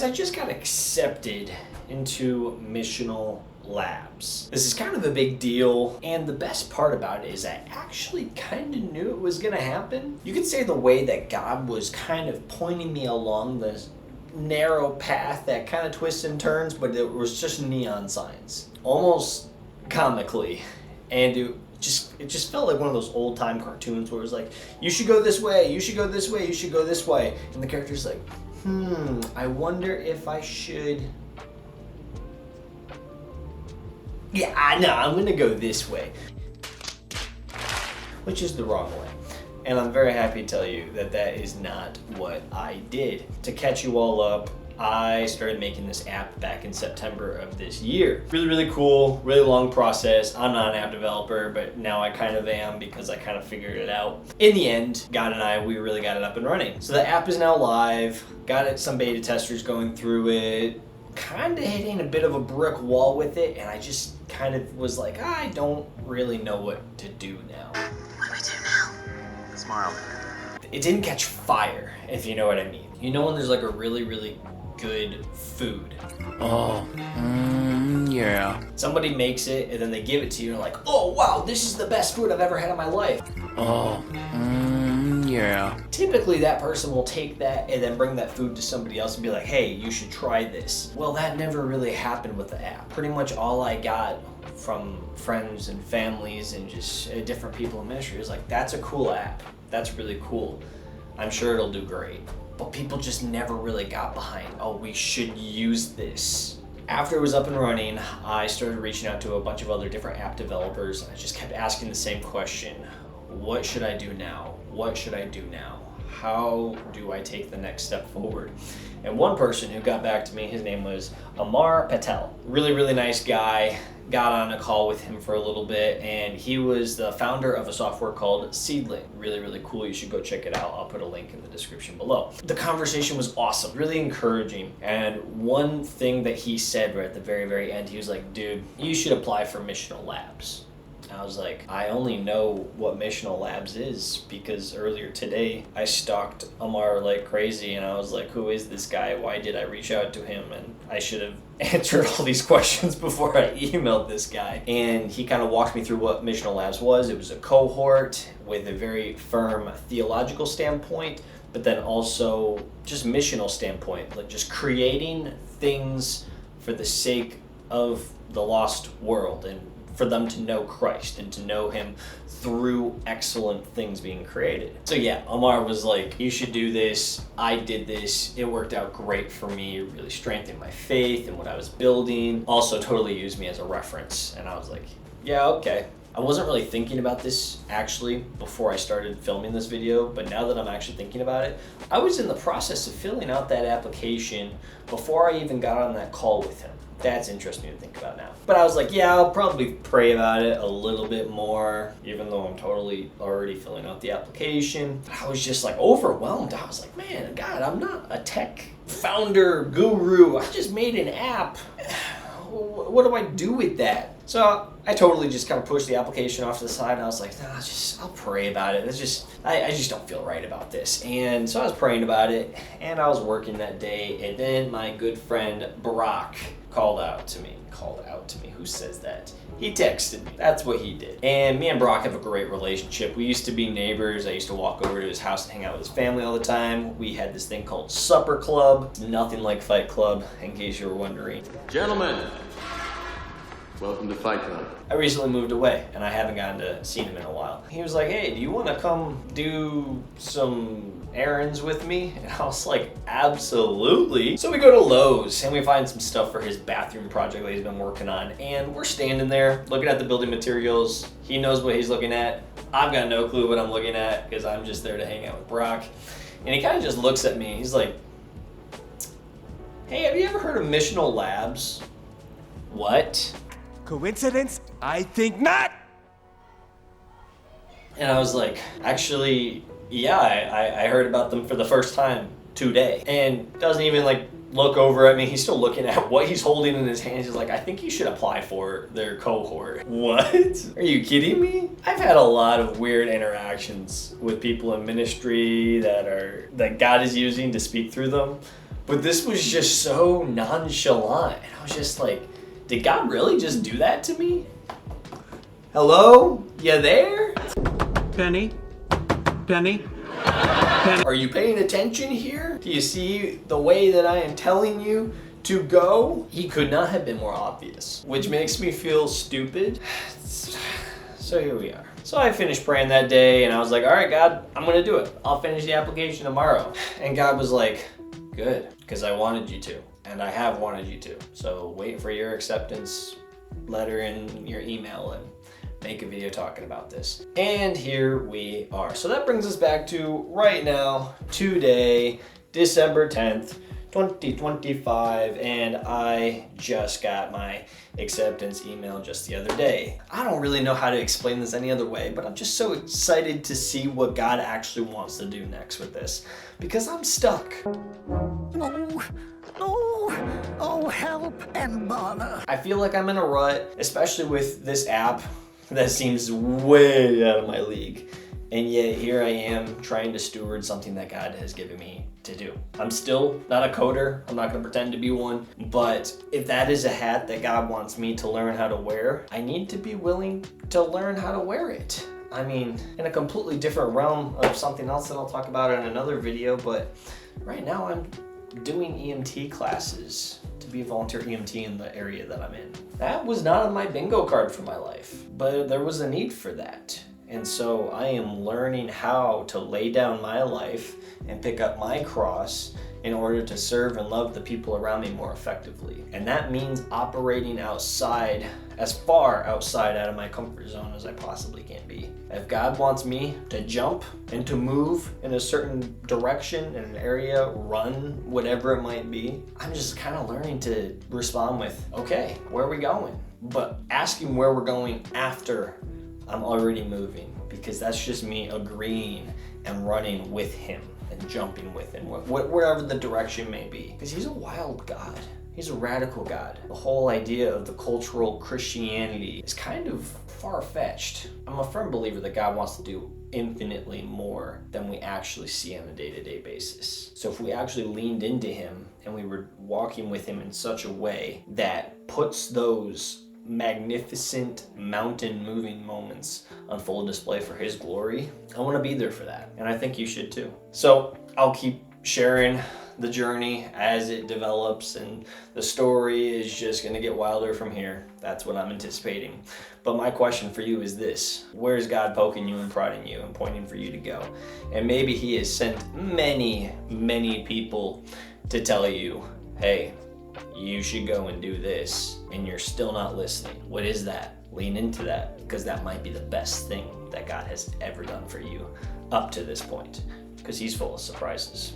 I just got accepted into missional labs. This is kind of a big deal, and the best part about it is I actually kind of knew it was gonna happen. You could say the way that God was kind of pointing me along this narrow path that kind of twists and turns, but it was just neon signs, almost comically, and it just felt like one of those old time cartoons where it was like, you should go this way, you should go this way, you should go this way, and the character's like, I wonder if I should. Yeah, I know, I'm gonna go this way. Which is the wrong way. And I'm very happy to tell you that that is not what I did. To catch you all up, I started making this app back in September of this year. Really, really cool, really long process. I'm not an app developer, but now I kind of am because I kind of figured it out. In the end, God and I, we really got it up and running. So the app is now live, got it, some beta testers going through it, kind of hitting a bit of a brick wall with it, and I just kind of was like, I don't really know what to do now. What do we do now? Smile. It didn't catch fire, if you know what I mean. You know when there's like a really, really good food. Oh, yeah. Somebody makes it and then they give it to you and you're like, oh wow, this is the best food I've ever had in my life. Oh, yeah. Typically that person will take that and then bring that food to somebody else and be like, hey, you should try this. Well, that never really happened with the app. Pretty much all I got from friends and families and just different people in ministry was like, that's a cool app. That's really cool. I'm sure it'll do great. But people just never really got behind, oh, we should use this. After it was up and running, I started reaching out to a bunch of other different app developers. I just kept asking the same question. What should I do now? What should I do now? How do I take the next step forward? And one person who got back to me, his name was Amar Patel. Really, really nice guy. Got on a call with him for a little bit, and he was the founder of a software called Seedling. Really, really cool. You should go check it out. I'll put a link in the description below. The conversation was awesome, really encouraging. And one thing that he said right at the very, very end, he was like, dude, you should apply for missional labs. I was like, I only know what missional labs is because earlier today I stalked Amar like crazy, and I was like, who is this guy? Why did I reach out to him? And I should have answered all these questions before I emailed this guy. And he kind of walked me through what missional labs was. It was a cohort with a very firm theological standpoint, but then also just missional standpoint, like just creating things for the sake of the lost world and for them to know Christ and to know him through excellent things being created. So yeah, Amar was like, you should do this. I did this. It worked out great for me. It really strengthened my faith and what I was building. Also totally used me as a reference. And I was like, yeah, okay. I wasn't really thinking about this actually before I started filming this video, but now that I'm actually thinking about it, I was in the process of filling out that application before I even got on that call with him. That's interesting to think about now. But I was like, yeah, I'll probably pray about it a little bit more, even though I'm totally already filling out the application. I was just like overwhelmed. I was like, man, God, I'm not a tech founder guru. I just made an app. What do I do with that? So I totally just kind of pushed the application off to the side, and I was like, nah, I'll pray about it. I just don't feel right about this. And so I was praying about it, and I was working that day, and then my good friend Barack called out to me. Who says that? He texted me. That's what he did. And me and Brock have a great relationship. We used to be neighbors. I used to walk over to his house and hang out with his family all the time. We had this thing called Supper Club. Nothing like Fight Club, in case you were wondering. Gentlemen, welcome to Fight Club. I recently moved away, and I haven't gotten to see him in a while. He was like, hey, do you want to come do some errands with me? And I was like, absolutely. So we go to Lowe's, and we find some stuff for his bathroom project that he's been working on. And we're standing there, looking at the building materials. He knows what he's looking at. I've got no clue what I'm looking at, because I'm just there to hang out with Brock. And he kind of just looks at me. He's like, hey, have you ever heard of missional labs? What? Coincidence? I think not. And I was like, actually, yeah, I heard about them for the first time today. And doesn't even like look over at me. He's still looking at what he's holding in his hands. He's like, I think you should apply for their cohort. What? Are you kidding me? I've had a lot of weird interactions with people in ministry that God is using to speak through them. But this was just so nonchalant. And I was just like, did God really just do that to me? Hello? You there? Penny? Penny? Are you paying attention here? Do you see the way that I am telling you to go? He could not have been more obvious, which makes me feel stupid. So here we are. So I finished praying that day and I was like, all right, God, I'm gonna do it. I'll finish the application tomorrow. And God was like, good, because I wanted you to, and I have wanted you to. So wait for your acceptance letter in your email and make a video talking about this. And here we are. So that brings us back to right now, today, December 10th, 2025, and I just got my acceptance email just the other day. I don't really know how to explain this any other way, but I'm just so excited to see what God actually wants to do next with this, because I'm stuck. Oh, help and bother. I feel like I'm in a rut, especially with this app that seems way out of my league. And yet here I am trying to steward something that God has given me to do. I'm still not a coder. I'm not gonna pretend to be one. But if that is a hat that God wants me to learn how to wear, I need to be willing to learn how to wear it. I mean, in a completely different realm of something else that I'll talk about in another video, but right now I'm doing EMT classes to be a volunteer EMT in the area that I'm in. That was not on my bingo card for my life, but there was a need for that. And so I am learning how to lay down my life and pick up my cross in order to serve and love the people around me more effectively. And that means operating outside, as far outside out of my comfort zone as I possibly can be. If God wants me to jump and to move in a certain direction, in an area, run, whatever it might be, I'm just kind of learning to respond with, okay, where are we going? But asking where we're going after I'm already moving, because that's just me agreeing and running with him and jumping with him, wherever the direction may be. Because he's a wild God. He's a radical God. The whole idea of the cultural Christianity is kind of far-fetched. I'm a firm believer that God wants to do infinitely more than we actually see on a day-to-day basis. So if we actually leaned into him and we were walking with him in such a way that puts those magnificent mountain moving moments on full display for his glory, I want to be there for that, and I think you should too. So I'll keep sharing the journey as it develops, and the story is just going to get wilder from here. That's what I'm anticipating. But my question for you is this: where's God poking you and prodding you and pointing for you to go? And maybe he has sent many people to tell you, hey, you should go and do this, and you're still not listening. What is that? Lean into that, because that might be the best thing that God has ever done for you up to this point, because he's full of surprises.